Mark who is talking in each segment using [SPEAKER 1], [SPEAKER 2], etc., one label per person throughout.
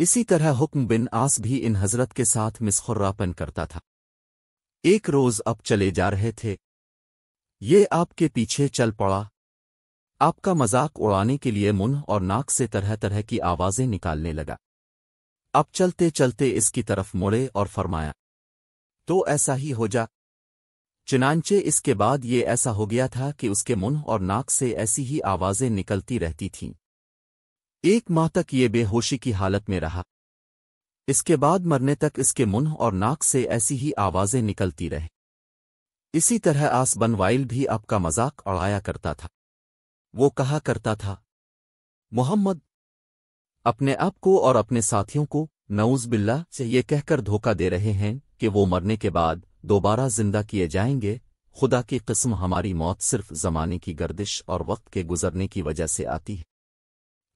[SPEAKER 1] اسی طرح حکم بن آس بھی ان حضرت کے ساتھ مسخراپن کرتا تھا۔ ایک روز اب چلے جا رہے تھے، یہ آپ کے پیچھے چل پڑا، آپ کا مذاق اڑانے کے لیے منہ اور ناک سے طرح طرح کی آوازیں نکالنے لگا۔ اب چلتے چلتے اس کی طرف مڑے اور فرمایا، تو ایسا ہی ہو جا۔ چنانچہ اس کے بعد یہ ایسا ہو گیا تھا کہ اس کے منہ اور ناک سے ایسی ہی آوازیں نکلتی رہتی تھیں۔ 1 ماہ تک یہ بے ہوشی کی حالت میں رہا۔ اس کے بعد مرنے تک اس کے منہ اور ناک سے ایسی ہی آوازیں نکلتی رہیں۔ اسی طرح آس بن وائل بھی آپ کا مذاق اڑایا کرتا تھا۔ وہ کہا کرتا تھا، محمد اپنے آپ کو اور اپنے ساتھیوں کو نعوذ باللہ سے یہ کہہ کر دھوکہ دے رہے ہیں کہ وہ مرنے کے بعد دوبارہ زندہ کیے جائیں گے۔ خدا کی قسم ہماری موت صرف زمانے کی گردش اور وقت کے گزرنے کی وجہ سے آتی ہے۔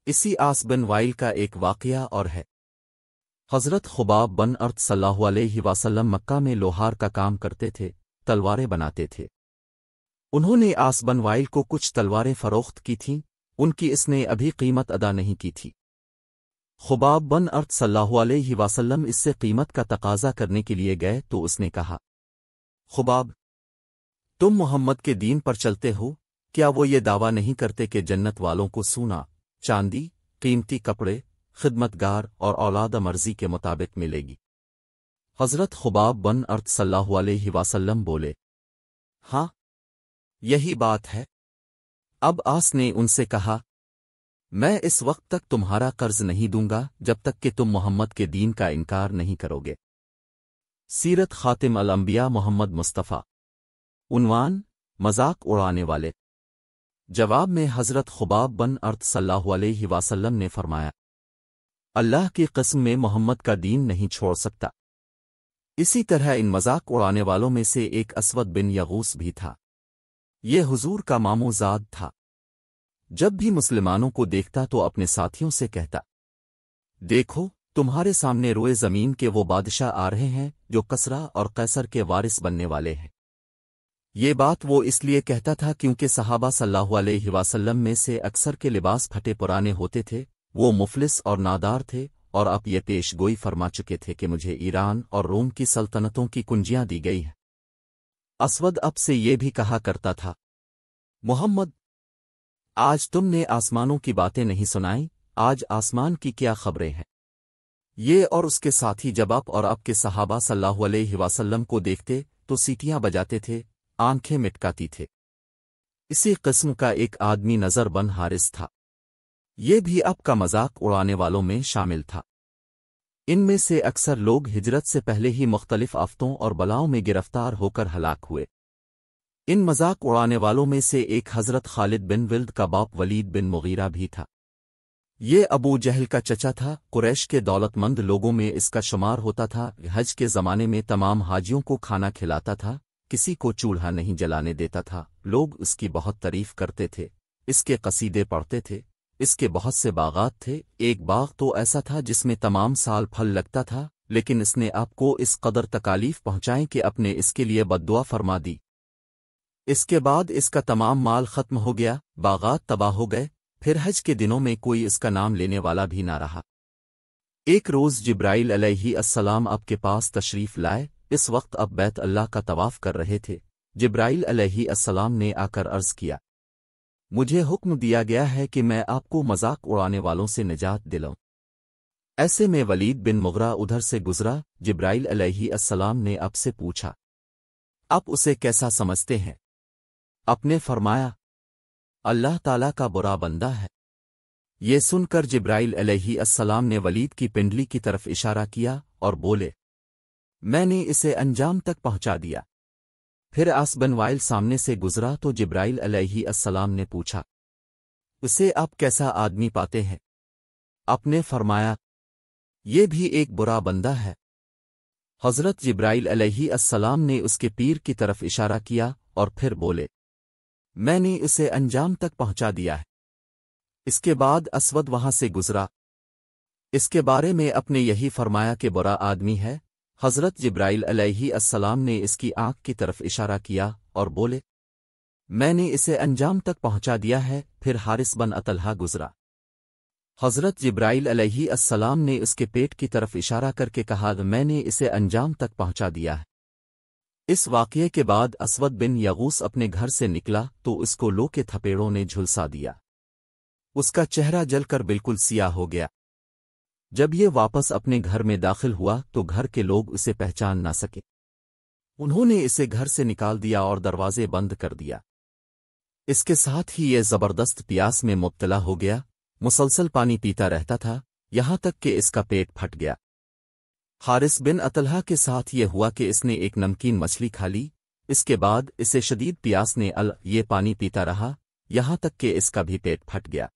[SPEAKER 1] اسی آس بن وائل کا ایک واقعہ اور ہے۔ حضرت خباب بن ارت صلی اللہ علیہ وسلم مکہ میں لوہار کا کام کرتے تھے، تلواریں بناتے تھے۔ انہوں نے آس بن وائل کو کچھ تلواریں فروخت کی تھیں، ان کی اس نے ابھی قیمت ادا نہیں کی تھی۔ خباب بن ارت صلی اللہ علیہ وسلم اس سے قیمت کا تقاضا کرنے کے لیے گئے تو اس نے کہا، خباب تم محمد کے دین پر چلتے ہو، کیا وہ یہ دعویٰ نہیں کرتے کہ جنت والوں کو سونا، چاندی، قیمتی کپڑے، خدمتگار اور اولاد مرضی کے مطابق ملے گی؟ حضرت خباب بن ارت صلی اللہ علیہ وسلم بولے، ہاں یہی بات ہے۔ اب آس نے ان سے کہا، میں اس وقت تک تمہارا قرض نہیں دوں گا جب تک کہ تم محمد کے دین کا انکار نہیں کرو گے۔ سیرت خاتم الانبیاء محمد مصطفیٰ۔ عنوان: مذاق اڑانے والے۔ جواب میں حضرت خباب بن ارت صلی اللہ علیہ وسلم نے فرمایا، اللہ کی قسم میں محمد کا دین نہیں چھوڑ سکتا۔ اسی طرح ان مذاق اڑانے والوں میں سے ایک اسود بن یغوث بھی تھا۔ یہ حضور کا ماموں زاد تھا۔ جب بھی مسلمانوں کو دیکھتا تو اپنے ساتھیوں سے کہتا، دیکھو تمہارے سامنے روئے زمین کے وہ بادشاہ آ رہے ہیں جو کسرا اور قیصر کے وارث بننے والے ہیں۔ یہ بات وہ اس لیے کہتا تھا کیونکہ صحابہ صلی اللہ علیہ وسلم میں سے اکثر کے لباس پھٹے پرانے ہوتے تھے، وہ مفلس اور نادار تھے، اور اب یہ پیش گوئی فرما چکے تھے کہ مجھے ایران اور روم کی سلطنتوں کی کنجیاں دی گئی ہیں۔ اسود اب سے یہ بھی کہا کرتا تھا، محمد آج تم نے آسمانوں کی باتیں نہیں سنائیں، آج آسمان کی کیا خبریں ہیں؟ یہ اور اس کے ساتھی جب آپ اور آپ کے صحابہ صلی اللہ علیہ وسلم کو دیکھتے تو سیٹیاں بجاتے تھے، آنکھیں مٹکاتی تھے۔ اسی قسم کا ایک آدمی نظر بن حارث تھا، یہ بھی آپ کا مذاق اڑانے والوں میں شامل تھا۔ ان میں سے اکثر لوگ ہجرت سے پہلے ہی مختلف آفتوں اور بلاؤں میں گرفتار ہو کر ہلاک ہوئے۔ ان مذاق اڑانے والوں میں سے ایک حضرت خالد بن ولد کا باپ ولید بن مغیرہ بھی تھا۔ یہ ابو جہل کا چچا تھا، قریش کے دولت مند لوگوں میں اس کا شمار ہوتا تھا۔ حج کے زمانے میں تمام حاجیوں کو کھانا کھلاتا تھا، کسی کو چولہا نہیں جلانے دیتا تھا، لوگ اس کی بہت تعریف کرتے تھے، اس کے قصیدے پڑھتے تھے۔ اس کے بہت سے باغات تھے، ایک باغ تو ایسا تھا جس میں تمام سال پھل لگتا تھا، لیکن اس نے آپ کو اس قدر تکالیف پہنچائیں کہ اپنے اس کے لیے بددعا فرما دی۔ اس کے بعد اس کا تمام مال ختم ہو گیا، باغات تباہ ہو گئے، پھر حج کے دنوں میں کوئی اس کا نام لینے والا بھی نہ رہا۔ ایک روز جبرائیل علیہ السلام اب کے پاس تشریف لائے، اس وقت اب بیت اللہ کا طواف کر رہے تھے۔ جبرائیل علیہ السلام نے آ کر عرض کیا، مجھے حکم دیا گیا ہے کہ میں آپ کو مذاق اڑانے والوں سے نجات دلاؤں۔ ایسے میں ولید بن مغرہ ادھر سے گزرا۔ جبرائیل علیہ السلام نے اب سے پوچھا، آپ اسے کیسا سمجھتے ہیں؟ آپ نے فرمایا، اللہ تعالیٰ کا برا بندہ ہے۔ یہ سن کر جبرائیل علیہ السلام نے ولید کی پنڈلی کی طرف اشارہ کیا اور بولے، میں نے اسے انجام تک پہنچا دیا۔ پھر آس بن وائل سامنے سے گزرا تو جبرائیل علیہ السلام نے پوچھا، اسے آپ کیسا آدمی پاتے ہیں؟ آپ نے فرمایا، یہ بھی ایک برا بندہ ہے۔ حضرت جبرائیل علیہ السلام نے اس کے پیر کی طرف اشارہ کیا اور پھر بولے، میں نے اسے انجام تک پہنچا دیا ہے۔ اس کے بعد اسود وہاں سے گزرا۔ اس کے بارے میں اپنے یہی فرمایا کہ برا آدمی ہے۔ حضرت جبرائیل علیہ السلام نے اس کی آنکھ کی طرف اشارہ کیا اور بولے، میں نے اسے انجام تک پہنچا دیا ہے۔ پھر حارث بن اطلحہ گزرا۔ حضرت جبرائیل علیہ السلام نے اس کے پیٹ کی طرف اشارہ کر کے کہا میں نے اسے انجام تک پہنچا دیا ہے۔ اس واقعے کے بعد اسود بن یغوث اپنے گھر سے نکلا تو اس کو لو کے تھپیڑوں نے جھلسا دیا۔ اس کا چہرہ جل کر بالکل سیاہ ہو گیا۔ جب یہ واپس اپنے گھر میں داخل ہوا تو گھر کے لوگ اسے پہچان نہ سکے۔ انہوں نے اسے گھر سے نکال دیا اور دروازے بند کر دیا۔ اس کے ساتھ ہی یہ زبردست پیاس میں مبتلا ہو گیا، مسلسل پانی پیتا رہتا تھا، یہاں تک کہ اس کا پیٹ پھٹ گیا۔ حارث بن اطلحہ کے ساتھ یہ ہوا کہ اس نے ایک نمکین مچھلی کھا لی، اس کے بعد اسے شدید پیاس نے یہ پانی پیتا رہا، یہاں تک کہ اس کا بھی پیٹ پھٹ گیا۔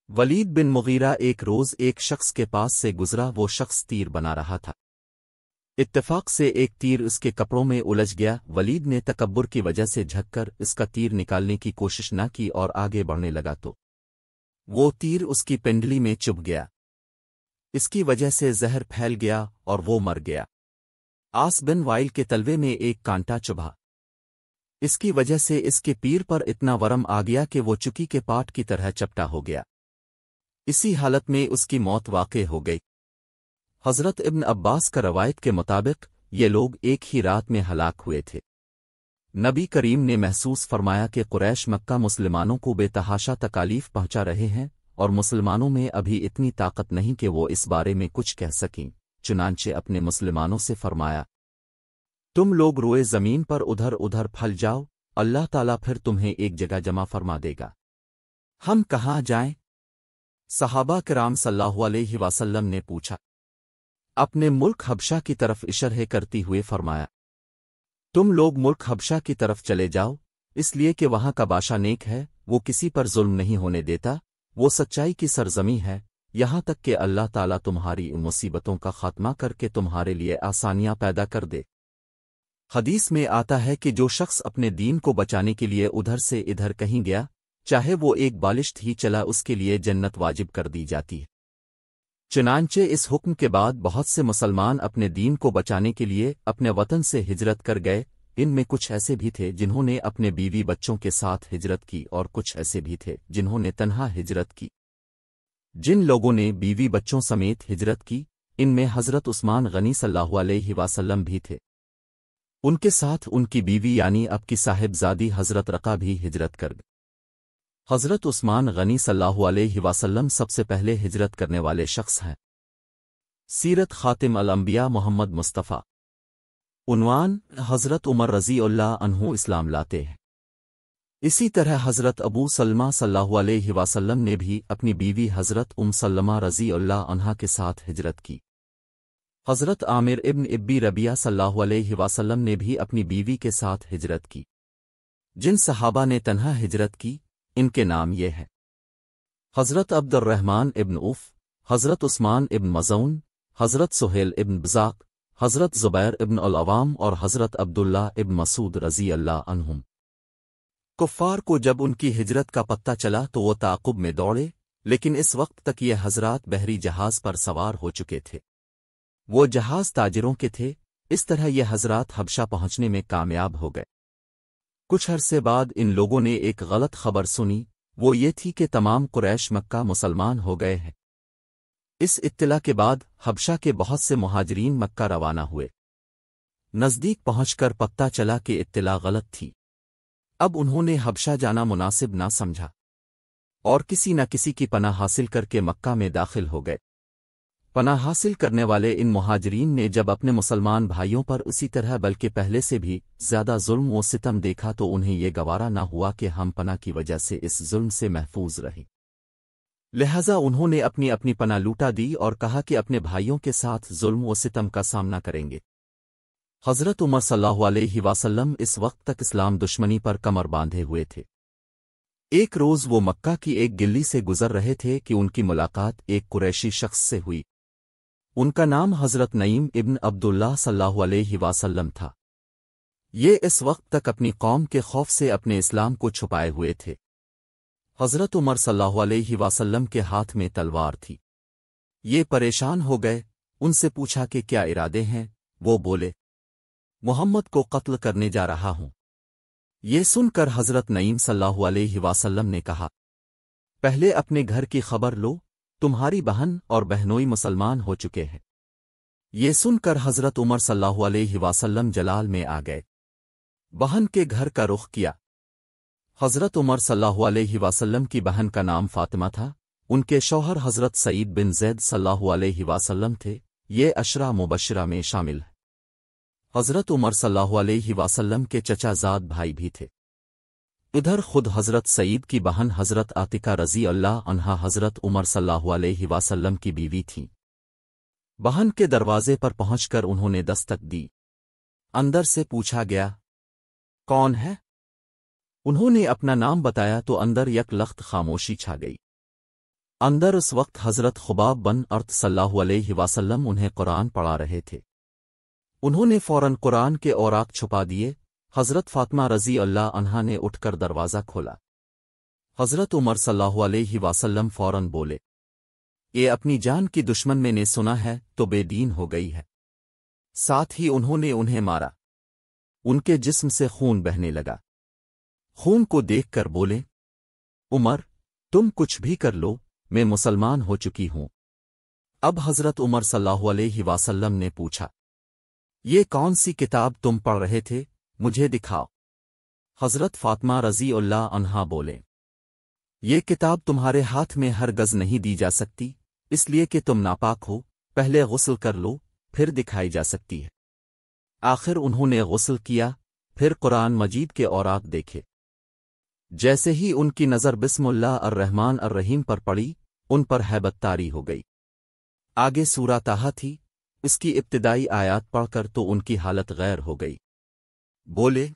[SPEAKER 1] ولید بن مغیرہ ایک روز ایک شخص کے پاس سے گزرا، وہ شخص تیر بنا رہا تھا۔ اتفاق سے ایک تیر اس کے کپڑوں میں الجھ گیا۔ ولید نے تکبر کی وجہ سے جھک کر اس کا تیر نکالنے کی کوشش نہ کی اور آگے بڑھنے لگا تو وہ تیر اس کی پنڈلی میں چبھ گیا۔ اس کی وجہ سے زہر پھیل گیا اور وہ مر گیا۔ آس بن وائل کے تلوے میں ایک کانٹا چبھا، اس کی وجہ سے اس کے پیر پر اتنا ورم آ گیا کہ وہ چکی کے پاٹ کی طرح چپٹا ہو گیا۔ اسی حالت میں اس کی موت واقع ہو گئی۔ حضرت ابن عباس کا روایت کے مطابق یہ لوگ ایک ہی رات میں ہلاک ہوئے تھے۔ نبی کریم نے محسوس فرمایا کہ قریش مکہ مسلمانوں کو بے تحاشا تکالیف پہنچا رہے ہیں اور مسلمانوں میں ابھی اتنی طاقت نہیں کہ وہ اس بارے میں کچھ کہہ سکیں، چنانچہ اپنے مسلمانوں سے فرمایا تم لوگ روئے زمین پر ادھر ادھر پھل جاؤ، اللہ تعالیٰ پھر تمہیں ایک جگہ جمع فرما دے گا۔ ہم کہاں جائیں؟ صحابہ کرام صلی اللہ علیہ وسلم نے پوچھا۔ اپنے ملک حبشہ کی طرف اشارہ کرتی ہوئے فرمایا تم لوگ ملک حبشہ کی طرف چلے جاؤ، اس لیے کہ وہاں کا بادشاہ نیک ہے، وہ کسی پر ظلم نہیں ہونے دیتا، وہ سچائی کی سرزمین ہے، یہاں تک کہ اللہ تعالیٰ تمہاری ان مصیبتوں کا خاتمہ کر کے تمہارے لیے آسانیاں پیدا کر دے۔ حدیث میں آتا ہے کہ جو شخص اپنے دین کو بچانے کے لیے ادھر سے ادھر کہیں گیا، چاہے وہ ایک بالشت ہی چلا، اس کے لیے جنت واجب کر دی جاتی ہے۔ چنانچہ اس حکم کے بعد بہت سے مسلمان اپنے دین کو بچانے کے لیے اپنے وطن سے ہجرت کر گئے۔ ان میں کچھ ایسے بھی تھے جنہوں نے اپنے بیوی بچوں کے ساتھ ہجرت کی اور کچھ ایسے بھی تھے جنہوں نے تنہا ہجرت کی۔ جن لوگوں نے بیوی بچوں سمیت ہجرت کی، ان میں حضرت عثمان غنی صلی اللہ علیہ وسلم بھی تھے۔ ان کے ساتھ ان کی بیوی یعنی اب کی صاحبزادی حضرت رقہ بھی ہجرت کر گئی۔ حضرت عثمان غنی صلی اللہ علیہ وسلم سب سے پہلے ہجرت کرنے والے شخص ہیں۔ سیرت خاتم الانبیاء محمد مصطفیٰ۔ عنوان: حضرت عمر رضی اللہ عنہ اسلام لاتے ہیں۔ اسی طرح حضرت ابو سلمہ صلی اللہ علیہ وسلم نے بھی اپنی بیوی حضرت سلمہ رضی اللہ عنہا کے ساتھ ہجرت کی۔ حضرت عامر ابن ابی ربیعہ صلی اللہ علیہ وسلم نے بھی اپنی بیوی کے ساتھ ہجرت کی۔ جن صحابہ نے تنہا ہجرت کی، ان کے نام یہ ہیں: حضرت عبد الرحمن ابن عوف، حضرت عثمان ابن مظعون، حضرت سہیل ابن بزاق، حضرت زبیر ابن العوام اور حضرت عبداللہ ابن مسعود رضی اللہ عنہم۔ کفار کو جب ان کی ہجرت کا پتہ چلا تو وہ تعاقب میں دوڑے، لیکن اس وقت تک یہ حضرات بحری جہاز پر سوار ہو چکے تھے۔ وہ جہاز تاجروں کے تھے، اس طرح یہ حضرات حبشہ پہنچنے میں کامیاب ہو گئے۔ کچھ عرصے بعد ان لوگوں نے ایک غلط خبر سنی، وہ یہ تھی کہ تمام قریش مکہ مسلمان ہو گئے ہیں۔ اس اطلاع کے بعد حبشہ کے بہت سے مہاجرین مکہ روانہ ہوئے۔ نزدیک پہنچ کر پتہ چلا کہ اطلاع غلط تھی۔ اب انہوں نے حبشہ جانا مناسب نہ سمجھا اور کسی نہ کسی کی پناہ حاصل کر کے مکہ میں داخل ہو گئے۔ پناہ حاصل کرنے والے ان مہاجرین نے جب اپنے مسلمان بھائیوں پر اسی طرح بلکہ پہلے سے بھی زیادہ ظلم و ستم دیکھا تو انہیں یہ گوارا نہ ہوا کہ ہم پناہ کی وجہ سے اس ظلم سے محفوظ رہیں۔ لہذا انہوں نے اپنی اپنی پناہ لوٹا دی اور کہا کہ اپنے بھائیوں کے ساتھ ظلم و ستم کا سامنا کریں گے۔ حضرت عمر صلی اللہ علیہ وسلم اس وقت تک اسلام دشمنی پر کمر باندھے ہوئے تھے۔ ایک روز وہ مکہ کی ایک گلی سے گزر رہے تھے کہ ان کی ملاقات ایک قریشی شخص سے ہوئی۔ ان کا نام حضرت نعیم ابن عبداللہ صلی اللہ علیہ وسلم تھا۔ یہ اس وقت تک اپنی قوم کے خوف سے اپنے اسلام کو چھپائے ہوئے تھے۔ حضرت عمر صلی اللہ علیہ وسلم کے ہاتھ میں تلوار تھی۔ یہ پریشان ہو گئے، ان سے پوچھا کہ کیا ارادے ہیں؟ وہ بولے، محمد کو قتل کرنے جا رہا ہوں۔ یہ سن کر حضرت نعیم صلی اللہ علیہ وسلم نے کہا، پہلے اپنے گھر کی خبر لو، تمہاری بہن اور بہنوئی مسلمان ہو چکے ہیں۔ یہ سن کر حضرت عمر صلی اللہ علیہ وسلم جلال میں آ گئے۔ بہن کے گھر کا رخ کیا۔ حضرت عمر صلی اللہ علیہ وسلم کی بہن کا نام فاطمہ تھا، ان کے شوہر حضرت سعید بن زید صلی اللہ علیہ وسلم تھے، یہ عشرہ مبشرہ میں شامل ہے۔ حضرت عمر صلی اللہ علیہ وسلم کے چچا زاد بھائی بھی تھے۔ ادھر خود حضرت سعید کی بہن حضرت عاتقہ رضی اللہ عنہا حضرت عمر صلی اللہ علیہ وسلم کی بیوی تھیں۔ بہن کے دروازے پر پہنچ کر انہوں نے دستک دی۔ اندر سے پوچھا گیا، کون ہے؟ انہوں نے اپنا نام بتایا تو اندر یک لخت خاموشی چھا گئی۔ اندر اس وقت حضرت خباب بن ارت صلی اللہ علیہ وسلم انہیں قرآن پڑھا رہے تھے۔ انہوں نے فوراً قرآن کے اوراق چھپا دیے۔ حضرت فاطمہ رضی اللہ عنہا نے اٹھ کر دروازہ کھولا۔ حضرت عمر صلی اللہ علیہ وسلم فوراً بولے، یہ اپنی جان کی دشمن میں نے سنا ہے تو بے دین ہو گئی ہے۔ ساتھ ہی انہوں نے انہیں مارا۔ ان کے جسم سے خون بہنے لگا۔ خون کو دیکھ کر بولے، عمر تم کچھ بھی کر لو، میں مسلمان ہو چکی ہوں۔ اب حضرت عمر صلی اللہ علیہ وسلم نے پوچھا، یہ کون سی کتاب تم پڑھ رہے تھے؟ مجھے دکھاؤ۔ حضرت فاطمہ رضی اللہ عنہا بولے، یہ کتاب تمہارے ہاتھ میں ہرگز نہیں دی جا سکتی، اس لیے کہ تم ناپاک ہو، پہلے غسل کر لو پھر دکھائی جا سکتی ہے۔ آخر انہوں نے غسل کیا، پھر قرآن مجید کے اوراق دیکھے۔ جیسے ہی ان کی نظر بسم اللہ الرحمن الرحیم پر پڑی، ان پر ہیبت طاری ہو گئی۔ آگے سورہ طٰہٰ تھی، اس کی ابتدائی آیات پڑھ کر تو ان کی حالت غیر ہو گئی۔ بولے،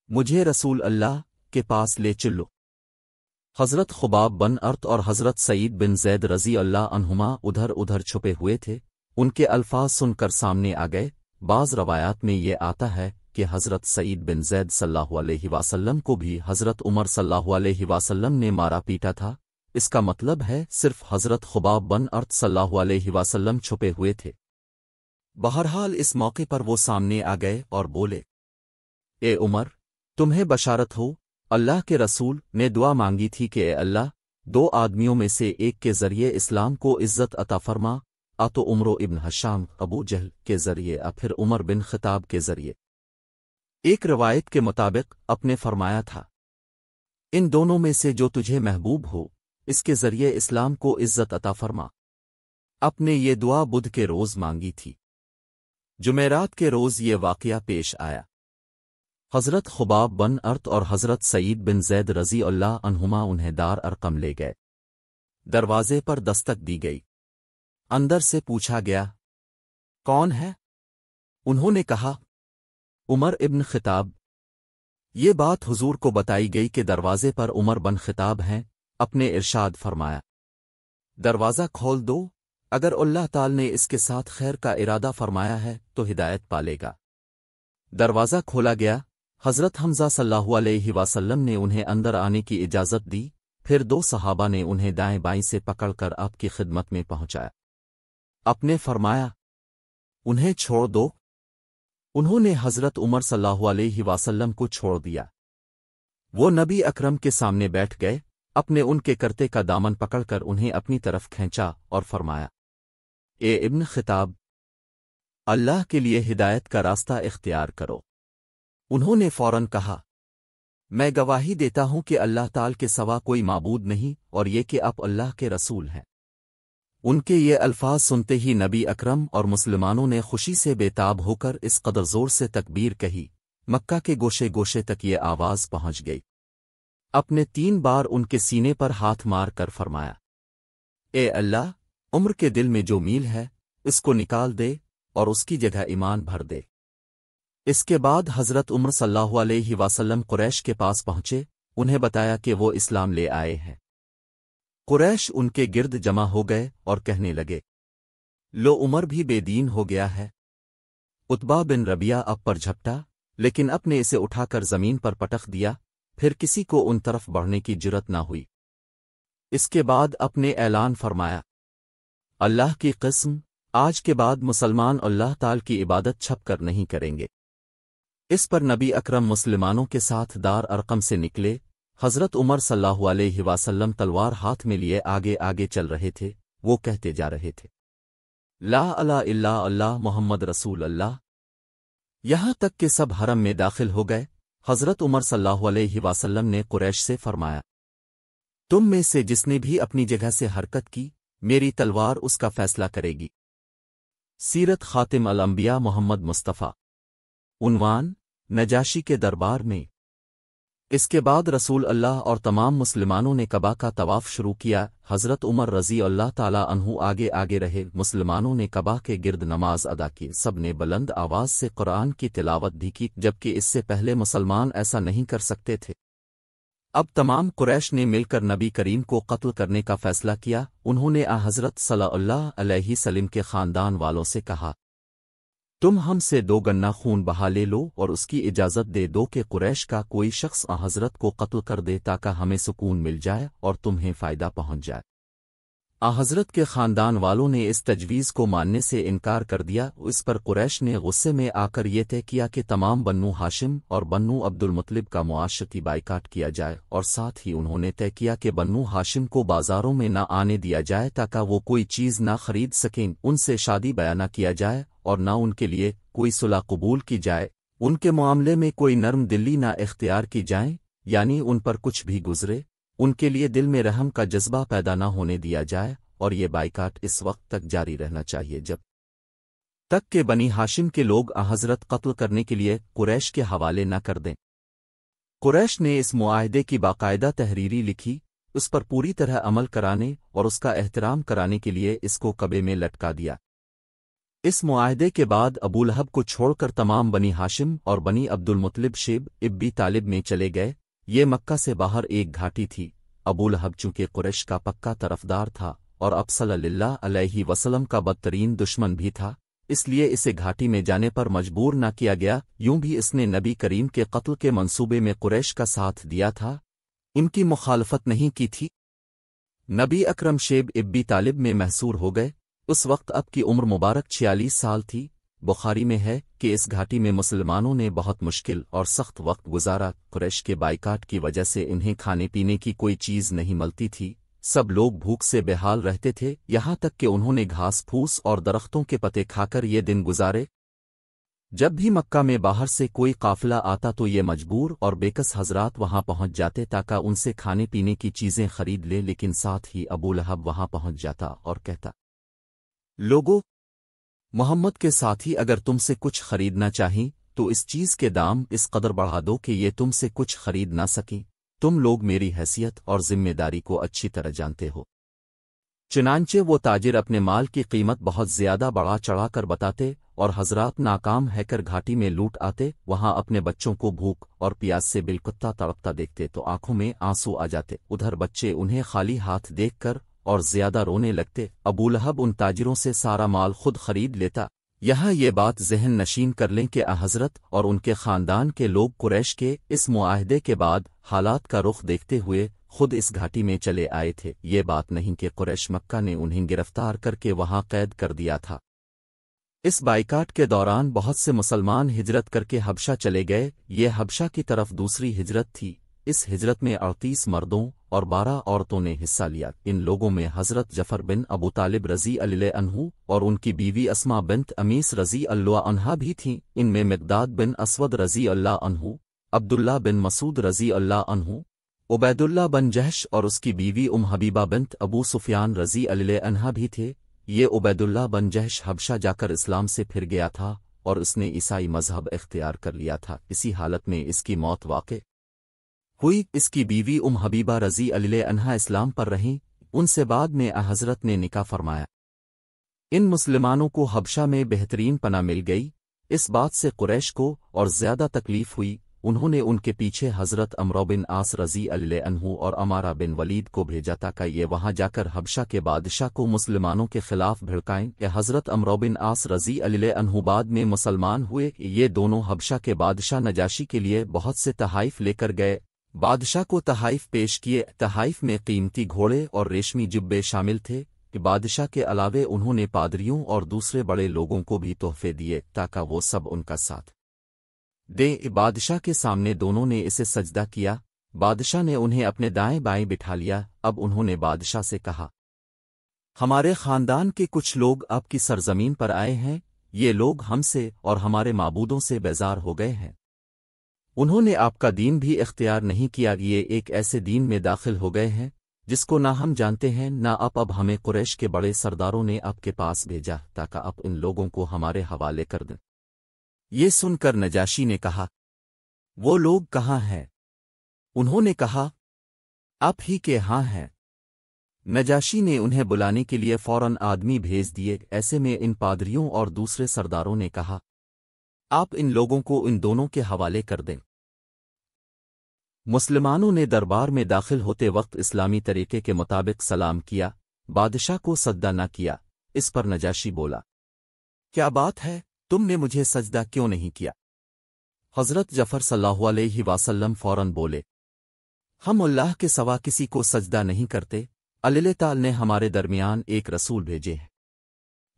[SPEAKER 1] مجھے رسول اللہ کے پاس لے چلو۔ حضرت خباب بن ارت اور حضرت سعید بن زید رضی اللہ عنہما ادھر چھپے ہوئے تھے، ان کے الفاظ سن کر سامنے آ گئے۔ بعض روایات میں یہ آتا ہے کہ حضرت سعید بن زید صلی اللہ علیہ وسلم کو بھی حضرت عمر صلی اللہ علیہ وسلم نے مارا پیٹا تھا، اس کا مطلب ہے صرف حضرت خباب بن ارت صلی اللہ علیہ وسلم چھپے ہوئے تھے۔ بہرحال اس موقع پر وہ سامنے آ گئے اور بولے، اے عمر تمہیں بشارت ہو، اللہ کے رسول نے دعا مانگی تھی کہ اے اللہ، دو آدمیوں میں سے ایک کے ذریعے اسلام کو عزت عطا فرما، تو عمرو ابن حشام ابو جہل کے ذریعے پھر عمر بن خطاب کے ذریعے۔ ایک روایت کے مطابق اپنے فرمایا تھا، ان دونوں میں سے جو تجھے محبوب ہو اس کے ذریعے اسلام کو عزت عطا فرما۔ اپنے یہ دعا بدھ کے روز مانگی تھی۔ جمعرات کے روز یہ واقعہ پیش آیا۔ حضرت خباب بن ارت اور حضرت سعید بن زید رضی اللہ عنہما انہیں دار ارقم لے گئے۔ دروازے پر دستک دی گئی۔ اندر سے پوچھا گیا، کون ہے؟ انہوں نے کہا، عمر ابن خطاب۔ یہ بات حضور کو بتائی گئی کہ دروازے پر عمر بن خطاب ہیں۔ اپنے ارشاد فرمایا، دروازہ کھول دو، اگر اللہ تعالی نے اس کے ساتھ خیر کا ارادہ فرمایا ہے تو ہدایت پالے گا۔ دروازہ کھولا گیا۔ حضرت حمزہ صلی اللہ علیہ وسلم نے انہیں اندر آنے کی اجازت دی، پھر دو صحابہ نے انہیں دائیں بائیں سے پکڑ کر آپ کی خدمت میں پہنچایا۔ اپنے فرمایا، انہیں چھوڑ دو۔ انہوں نے حضرت عمر صلی اللہ علیہ وسلم کو چھوڑ دیا۔ وہ نبی اکرم کے سامنے بیٹھ گئے، اپنے ان کے کرتے کا دامن پکڑ کر انہیں اپنی طرف کھینچا اور فرمایا، اے ابن خطاب، اللہ کے لیے ہدایت کا راستہ اختیار کرو۔ انہوں نے فوراً کہا، میں گواہی دیتا ہوں کہ اللہ تعالی کے سوا کوئی معبود نہیں اور یہ کہ آپ اللہ کے رسول ہیں۔ ان کے یہ الفاظ سنتے ہی نبی اکرم اور مسلمانوں نے خوشی سے بے تاب ہو کر اس قدر زور سے تکبیر کہی، مکہ کے گوشے گوشے تک یہ آواز پہنچ گئی۔ اپنے 3 بار ان کے سینے پر ہاتھ مار کر فرمایا، اے اللہ، عمر کے دل میں جو میل ہے اس کو نکال دے اور اس کی جگہ ایمان بھر دے۔ اس کے بعد حضرت عمر صلی اللہ علیہ وسلم قریش کے پاس پہنچے، انہیں بتایا کہ وہ اسلام لے آئے ہیں۔ قریش ان کے گرد جمع ہو گئے اور کہنے لگے، لو عمر بھی بے دین ہو گیا ہے۔ عتبہ بن ربیعہ اب پر جھپٹا، لیکن اپنے اسے اٹھا کر زمین پر پٹخ دیا، پھر کسی کو ان طرف بڑھنے کی جرت نہ ہوئی۔ اس کے بعد اپنے اعلان فرمایا، اللہ کی قسم، آج کے بعد مسلمان اللہ تعالی کی عبادت چھپ کر نہیں کریں گے۔ اس پر نبی اکرم مسلمانوں کے ساتھ دار ارقم سے نکلے۔ حضرت عمر صلی اللہ علیہ وسلم تلوار ہاتھ میں لیے آگے آگے چل رہے تھے، وہ کہتے جا رہے تھے، لا الہ الا اللہ محمد رسول اللہ، یہاں تک کہ سب حرم میں داخل ہو گئے۔ حضرت عمر صلی اللہ علیہ وسلم نے قریش سے فرمایا، تم میں سے جس نے بھی اپنی جگہ سے حرکت کی، میری تلوار اس کا فیصلہ کرے گی۔ سیرت خاتم الانبیاء محمد مصطفیٰ۔ عنوان: نجاشی کے دربار میں۔ اس کے بعد رسول اللہ اور تمام مسلمانوں نے کعبہ کا طواف شروع کیا۔ حضرت عمر رضی اللہ تعالیٰ عنہ آگے آگے رہے۔ مسلمانوں نے کعبہ کے گرد نماز ادا کی، سب نے بلند آواز سے قرآن کی تلاوت بھی کی، جبکہ اس سے پہلے مسلمان ایسا نہیں کر سکتے تھے۔ اب تمام قریش نے مل کر نبی کریم کو قتل کرنے کا فیصلہ کیا۔ انہوں نے حضرت صلی اللہ علیہ وسلم کے خاندان والوں سے کہا، تم ہم سے 2 گنا خون بہا لے لو اور اس کی اجازت دے دو کہ قریش کا کوئی شخص حضرت کو قتل کر دے تاکہ ہمیں سکون مل جائے اور تمہیں فائدہ پہنچ جائے۔ حضرت کے خاندان والوں نے اس تجویز کو ماننے سے انکار کر دیا۔ اس پر قریش نے غصے میں آ کر یہ طے کیا کہ تمام بنو ہاشم اور بنو عبد المطلب کا معاشرتی بائیکاٹ کیا جائے، اور ساتھ ہی انہوں نے طے کیا کہ بنو ہاشم کو بازاروں میں نہ آنے دیا جائے تاکہ وہ کوئی چیز نہ خرید سکیں، ان سے شادی بیاہ نہ کیا جائے اور نہ ان کے لیے کوئی صلح قبول کی جائے، ان کے معاملے میں کوئی نرم دلی نہ اختیار کی جائیں، یعنی ان پر کچھ بھی گزرے ان کے لیے دل میں رحم کا جذبہ پیدا نہ ہونے دیا جائے، اور یہ بائیکاٹ اس وقت تک جاری رہنا چاہیے جب تک کہ بنی ہاشم کے لوگ حضرت قتل کرنے کے لیے قریش کے حوالے نہ کر دیں۔ قریش نے اس معاہدے کی باقاعدہ تحریری لکھی، اس پر پوری طرح عمل کرانے اور اس کا احترام کرانے کے لیے اس کو کعبے میں لٹکا دیا۔ اس معاہدے کے بعد ابو لہب کو چھوڑ کر تمام بنی ہاشم اور بنی عبد المطلب شیب ابی طالب میں چلے گئے۔ یہ مکہ سے باہر ایک گھاٹی تھی۔ ابو لہب چونکہ قریش کا پکا طرفدار تھا اور اب صلی اللہ علیہ وسلم کا بدترین دشمن بھی تھا، اس لیے اسے گھاٹی میں جانے پر مجبور نہ کیا گیا۔ یوں بھی اس نے نبی کریم کے قتل کے منصوبے میں قریش کا ساتھ دیا تھا، ان کی مخالفت نہیں کی تھی۔ نبی اکرم شیب ابی طالب میں محصور ہو گئے۔ اس وقت اب کی عمر مبارک 46 سال تھی۔ بخاری میں ہے کہ اس گھاٹی میں مسلمانوں نے بہت مشکل اور سخت وقت گزارا۔ قریش کے بائیکاٹ کی وجہ سے انہیں کھانے پینے کی کوئی چیز نہیں ملتی تھی، سب لوگ بھوک سے بے حال رہتے تھے، یہاں تک کہ انہوں نے گھاس پھوس اور درختوں کے پتے کھا کر یہ دن گزارے۔ جب بھی مکہ میں باہر سے کوئی قافلہ آتا تو یہ مجبور اور بےکس حضرات وہاں پہنچ جاتے تاکہ ان سے کھانے پینے کی چیزیں خرید لے، لیکن ساتھ ہی ابو لہب وہاں پہنچ جاتا اور کہتا، لوگو، محمد کے ساتھی اگر تم سے کچھ خریدنا چاہیں تو اس چیز کے دام اس قدر بڑھا دو کہ یہ تم سے کچھ خرید نہ سکیں۔ تم لوگ میری حیثیت اور ذمہ داری کو اچھی طرح جانتے ہو۔ چنانچہ وہ تاجر اپنے مال کی قیمت بہت زیادہ بڑھا چڑھا کر بتاتے اور حضرات ناکام ہے کر گھاٹی میں لوٹ آتے، وہاں اپنے بچوں کو بھوک اور پیاس سے بالکتا تڑپتا دیکھتے تو آنکھوں میں آنسو آ جاتے، ادھر بچے انہیں خالی ہاتھ دیکھ کر اور زیادہ رونے لگتے۔ ابو لہب ان تاجروں سے سارا مال خود خرید لیتا۔ یہاں یہ بات ذہن نشین کر لیں کہ حضرت اور ان کے خاندان کے لوگ قریش کے اس معاہدے کے بعد حالات کا رخ دیکھتے ہوئے خود اس گھاٹی میں چلے آئے تھے۔ یہ بات نہیں کہ قریش مکہ نے انہیں گرفتار کر کے وہاں قید کر دیا تھا۔ اس بائیکاٹ کے دوران بہت سے مسلمان ہجرت کر کے حبشہ چلے گئے۔ یہ حبشہ کی طرف دوسری ہجرت تھی۔ اس ہجرت میں 38 مردوں اور 12 عورتوں نے حصہ لیا۔ ان لوگوں میں حضرت جعفر بن ابو طالب رضی اللہ عنہ اور ان کی بیوی اسما بنت امیس رضی اللہ عنہا بھی تھیں۔ ان میں مقداد بن اسود رضی اللہ عنہ، عبداللہ بن مسعود رضی اللہ عنہ، عبید اللہ بن جہش اور اس کی بیوی حبیبہ بنت ابو سفیان رضی اللہ عنہا بھی تھے۔ یہ عبید اللہ بن جہش حبشہ جا کر اسلام سے پھر گیا تھا اور اس نے عیسائی مذہب اختیار کر لیا تھا۔ اسی حالت میں اس کی موت واقع ہوئی۔ اس کی بیوی حبیبہ رضی اللہ عنہا اسلام پر رہیں، ان سے بعد میں حضرت نے نکاح فرمایا۔ ان مسلمانوں کو حبشہ میں بہترین پناہ مل گئی۔ اس بات سے قریش کو اور زیادہ تکلیف ہوئی۔ انہوں نے ان کے پیچھے حضرت عمرو بن عاص رضی اللہ عنہ اور عمارہ بن ولید کو بھیجا تاکہ یہ وہاں جا کر حبشہ کے بادشاہ کو مسلمانوں کے خلاف بھڑکائیں کہ حضرت عمرو بن عاص رضی اللہ عنہ بعد میں مسلمان ہوئے۔ یہ دونوں حبشہ کے بادشاہ نجاشی کے لیے بہت سے تحائف لے کر گئے، بادشاہ کو تحائف پیش کیے۔ تحائف میں قیمتی گھوڑے اور ریشمی جبے شامل تھے کہ بادشاہ کے علاوہ انہوں نے پادریوں اور دوسرے بڑے لوگوں کو بھی تحفے دیے تاکہ وہ سب ان کا ساتھ دیں۔ بادشاہ کے سامنے دونوں نے اسے سجدہ کیا۔ بادشاہ نے انہیں اپنے دائیں بائیں بٹھا لیا۔ اب انہوں نے بادشاہ سے کہا، ہمارے خاندان کے کچھ لوگ آپ کی سرزمین پر آئے ہیں، یہ لوگ ہم سے اور ہمارے معبودوں سے بیزار ہو گئے ہیں۔ انہوں نے آپ کا دین بھی اختیار نہیں کیا، یہ ایک ایسے دین میں داخل ہو گئے ہیں جس کو نہ ہم جانتے ہیں نہ آپ۔ اب ہمیں قریش کے بڑے سرداروں نے آپ کے پاس بھیجا تاکہ آپ ان لوگوں کو ہمارے حوالے کر دیں۔ یہ سن کر نجاشی نے کہا، وہ لوگ کہاں ہیں؟ انہوں نے کہا، آپ ہی کے ہاں ہیں۔ نجاشی نے انہیں بلانے کے لیے فوراً آدمی بھیج دیے۔ ایسے میں ان پادریوں اور دوسرے سرداروں نے کہا، آپ ان لوگوں کو ان دونوں کے حوالے کر دیں۔ مسلمانوں نے دربار میں داخل ہوتے وقت اسلامی طریقے کے مطابق سلام کیا، بادشاہ کو سجدہ نہ کیا۔ اس پر نجاشی بولا، کیا بات ہے، تم نے مجھے سجدہ کیوں نہیں کیا؟ حضرت جعفر صلی اللہ علیہ وسلم فوراً بولے، ہم اللہ کے سوا کسی کو سجدہ نہیں کرتے۔ اللہ تعالی نے ہمارے درمیان ایک رسول بھیجے ہیں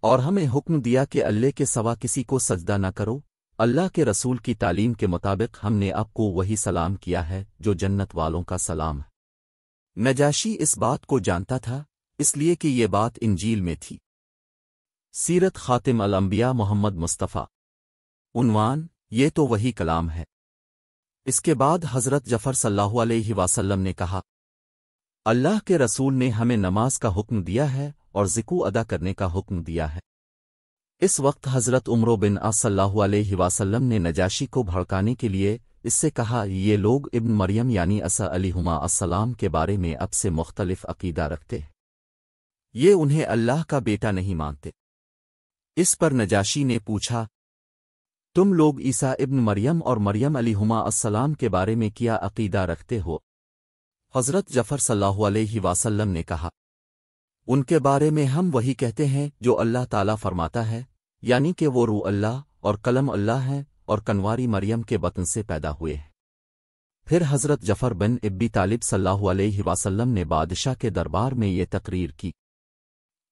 [SPEAKER 1] اور ہمیں حکم دیا کہ اللہ کے سوا کسی کو سجدہ نہ کرو۔ اللہ کے رسول کی تعلیم کے مطابق ہم نے آپ کو وہی سلام کیا ہے جو جنت والوں کا سلام ہے۔ نجاشی اس بات کو جانتا تھا، اس لیے کہ یہ بات انجیل میں تھی۔ سیرت خاتم الانبیاء محمد مصطفیٰ۔ عنوان، یہ تو وہی کلام ہے۔ اس کے بعد حضرت جعفر صلی اللہ علیہ وسلم نے کہا، اللہ کے رسول نے ہمیں نماز کا حکم دیا ہے اور زکوٰۃ ادا کرنے کا حکم دیا ہے۔ اس وقت حضرت عمر بن عاص صلی اللہ علیہ وسلم نے نجاشی کو بھڑکانے کے لیے اس سے کہا، یہ لوگ ابن مریم یعنی عیسیٰ علیہما السلام کے بارے میں اب سے مختلف عقیدہ رکھتے ہیں، یہ انہیں اللہ کا بیٹا نہیں مانتے۔ اس پر نجاشی نے پوچھا، تم لوگ عیسیٰ ابن مریم اور مریم علیہما السلام کے بارے میں کیا عقیدہ رکھتے ہو؟ حضرت جعفر صلی اللہ علیہ وسلم نے کہا، ان کے بارے میں ہم وہی کہتے ہیں جو اللہ تعالیٰ فرماتا ہے، یعنی کہ وہ روح اللہ اور کلم اللہ ہیں اور کنواری مریم کے بطن سے پیدا ہوئے ہیں۔ پھر حضرت جعفر بن ابی طالب صلی اللہ علیہ وسلم نے بادشاہ کے دربار میں یہ تقریر کی،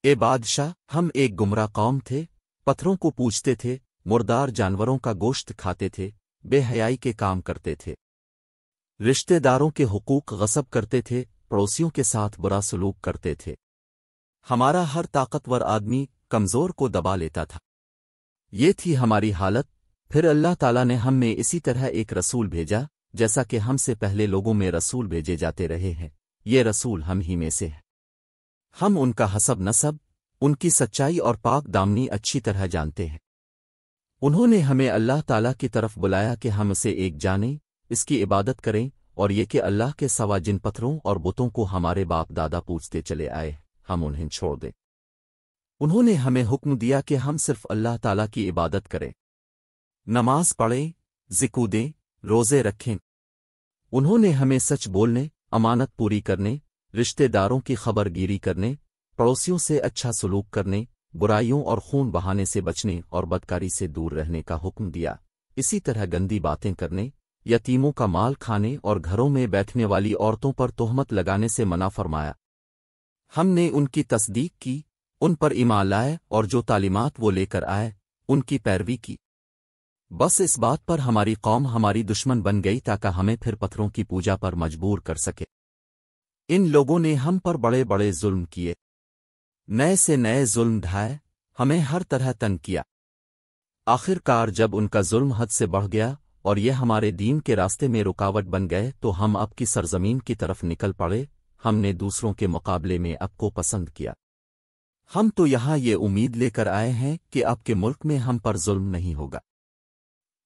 [SPEAKER 1] اے بادشاہ، ہم ایک گمراہ قوم تھے، پتھروں کو پوجتے تھے، مردار جانوروں کا گوشت کھاتے تھے، بے حیائی کے کام کرتے تھے، رشتہ داروں کے حقوق غصب کرتے تھے، پڑوسیوں کے ساتھ برا سلوک کرتے تھے، ہمارا ہر طاقتور آدمی کمزور کو دبا لیتا تھا، یہ تھی ہماری حالت۔ پھر اللہ تعالیٰ نے ہم میں اسی طرح ایک رسول بھیجا جیسا کہ ہم سے پہلے لوگوں میں رسول بھیجے جاتے رہے ہیں، یہ رسول ہم ہی میں سے ہے۔ ہم ان کا حسب نسب، ان کی سچائی اور پاک دامنی اچھی طرح جانتے ہیں۔ انہوں نے ہمیں اللہ تعالیٰ کی طرف بلایا کہ ہم اسے ایک جانیں، اس کی عبادت کریں، اور یہ کہ اللہ کے سوا جن پتھروں اور بتوں کو ہمارے باپ دادا پوجتے چلے آئے ہم انہیں چھوڑ دیں۔ انہوں نے ہمیں حکم دیا کہ ہم صرف اللہ تعالیٰ کی عبادت کریں، نماز پڑھیں، زکوٰۃ دیں، روزے رکھیں۔ انہوں نے ہمیں سچ بولنے، امانت پوری کرنے، رشتہ داروں کی خبر گیری کرنے، پڑوسیوں سے اچھا سلوک کرنے، برائیوں اور خون بہانے سے بچنے اور بدکاری سے دور رہنے کا حکم دیا۔ اسی طرح گندی باتیں کرنے، یتیموں کا مال کھانے اور گھروں میں بیٹھنے والی عورتوں پر تہمت لگانے سے منع فرمایا۔ ہم نے ان کی تصدیق کی، ان پر ایمان لائے اور جو تعلیمات وہ لے کر آئے ان کی پیروی کی۔ بس اس بات پر ہماری قوم ہماری دشمن بن گئی تاکہ ہمیں پھر پتھروں کی پوجا پر مجبور کر سکے۔ ان لوگوں نے ہم پر بڑے بڑے ظلم کیے، نئے سے نئے ظلم ڈھائے، ہمیں ہر طرح تنگ کیا۔ آخر کار جب ان کا ظلم حد سے بڑھ گیا اور یہ ہمارے دین کے راستے میں رکاوٹ بن گئے تو ہم اب کی سرزمین کی طرف نکل پڑے۔ ہم نے دوسروں کے مقابلے میں اب کو پسند کیا۔ ہم تو یہاں یہ امید لے کر آئے ہیں کہ اب کے ملک میں ہم پر ظلم نہیں ہوگا۔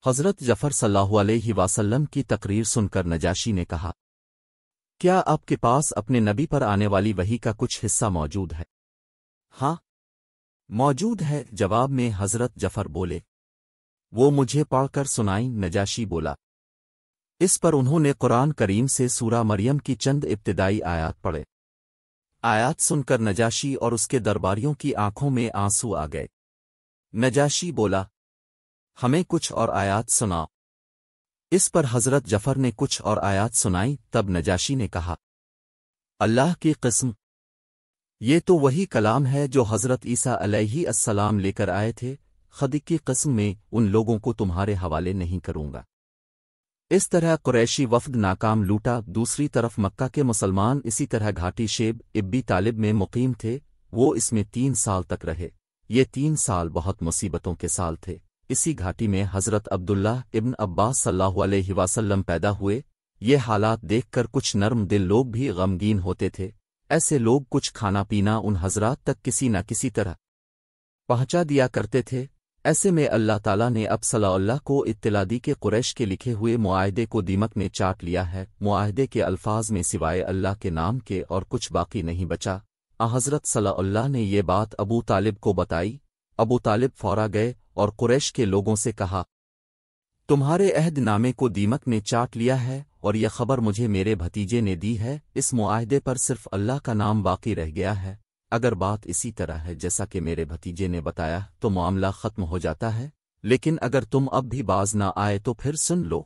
[SPEAKER 1] حضرت جعفر صلی اللہ علیہ وسلم کی تقریر سن کر نجاشی نے کہا، کیا آپ کے پاس اپنے نبی پر آنے والی وحی کا کچھ حصہ موجود ہے؟ ہاں، موجود ہے، جواب میں حضرت جعفر بولے، وہ مجھے پڑھ کر سنائیں۔ نجاشی بولا۔ اس پر انہوں نے قرآن کریم سے سورہ مریم کی چند ابتدائی آیات پڑھے۔ آیات سن کر نجاشی اور اس کے درباریوں کی آنکھوں میں آنسو آ گئے۔ نجاشی بولا، ہمیں کچھ اور آیات سناؤ۔ اس پر حضرت جعفر نے کچھ اور آیات سنائی۔ تب نجاشی نے کہا، اللہ کی قسم، یہ تو وہی کلام ہے جو حضرت عیسیٰ علیہ السلام لے کر آئے تھے، خدا کی قسم میں ان لوگوں کو تمہارے حوالے نہیں کروں گا۔ اس طرح قریشی وفد ناکام لوٹا۔ دوسری طرف مکہ کے مسلمان اسی طرح گھاٹی شیب ابی طالب میں مقیم تھے، وہ اس میں 3 سال تک رہے۔ یہ 3 سال بہت مصیبتوں کے سال تھے۔ اسی گھاٹی میں حضرت عبداللہ ابن عباس صلی اللہ علیہ وسلم پیدا ہوئے۔ یہ حالات دیکھ کر کچھ نرم دل لوگ بھی غمگین ہوتے تھے۔ ایسے لوگ کچھ کھانا پینا ان حضرات تک کسی نہ کسی طرح پہنچا دیا کرتے تھے۔ ایسے میں اللہ تعالیٰ نے اب صلی اللہ کو اطلاع دی کہ قریش کے لکھے ہوئے معاہدے کو دیمک نے چاٹ لیا ہے۔ معاہدے کے الفاظ میں سوائے اللہ کے نام کے اور کچھ باقی نہیں بچا۔ حضرت صلی اللہ نے یہ بات ابو طالب کو بتائی۔ ابو طالب فورا گئے اور قریش کے لوگوں سے کہا، تمہارے عہد نامے کو دیمک نے چاٹ لیا ہے اور یہ خبر مجھے میرے بھتیجے نے دی ہے۔ اس معاہدے پر صرف اللہ کا نام باقی رہ گیا ہے۔ اگر بات اسی طرح ہے جیسا کہ میرے بھتیجے نے بتایا تو معاملہ ختم ہو جاتا ہے، لیکن اگر تم اب بھی باز نہ آئے تو پھر سن لو،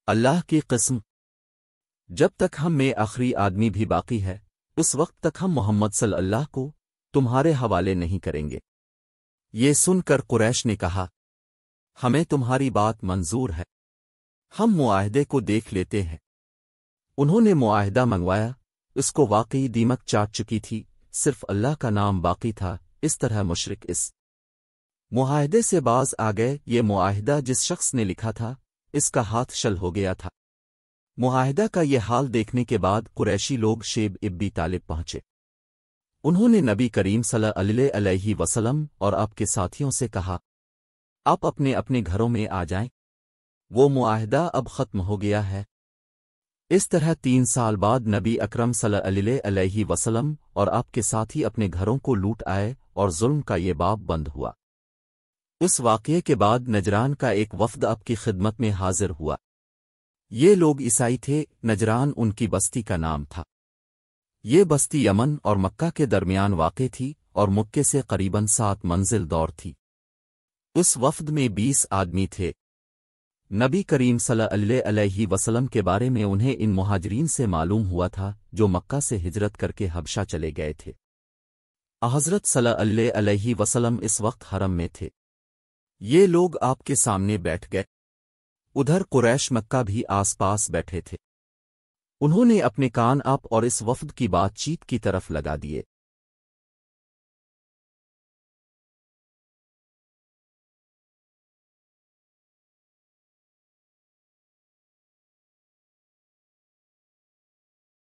[SPEAKER 1] اللہ کی قسم، جب تک ہم میں آخری آدمی بھی باقی ہے اس وقت تک ہم محمد صلی اللہ کو تمہارے حوالے نہیں کریں گے۔ یہ سن کر قریش نے کہا، ہمیں تمہاری بات منظور ہے، ہم معاہدے کو دیکھ لیتے ہیں۔ انہوں نے معاہدہ منگوایا، اس کو واقعی دیمک چاٹ چکی تھی، صرف اللہ کا نام باقی تھا۔ اس طرح مشرک اس معاہدے سے باز آ گئے۔ یہ معاہدہ جس شخص نے لکھا تھا اس کا ہاتھ شل ہو گیا تھا۔ معاہدہ کا یہ حال دیکھنے کے بعد قریشی لوگ شیب ابی طالب پہنچے۔ انہوں نے نبی کریم صلی اللہ علیہ وسلم اور آپ کے ساتھیوں سے کہا، آپ اپنے اپنے گھروں میں آ جائیں، وہ معاہدہ اب ختم ہو گیا ہے۔ اس طرح 3 سال بعد نبی اکرم صلی اللہ علیہ وسلم اور آپ کے ساتھی اپنے گھروں کو لوٹ آئے اور ظلم کا یہ باب بند ہوا۔ اس واقعے کے بعد نجران کا ایک وفد آپ کی خدمت میں حاضر ہوا۔ یہ لوگ عیسائی تھے، نجران ان کی بستی کا نام تھا۔ یہ بستی یمن اور مکہ کے درمیان واقع تھی اور مکے سے قریباً 7 منزل دور تھی۔ اس وفد میں 20 آدمی تھے۔ نبی کریم صلی اللہ علیہ وسلم کے بارے میں انہیں ان مہاجرین سے معلوم ہوا تھا جو مکہ سے ہجرت کر کے حبشہ چلے گئے تھے۔ حضرت صلی اللہ علیہ وسلم اس وقت حرم میں تھے۔ یہ لوگ آپ کے سامنے بیٹھ گئے۔ ادھر قریش مکہ بھی آس پاس بیٹھے تھے۔ انہوں نے اپنے کان آپ اور اس وفد کی بات چیت کی طرف لگا دیے۔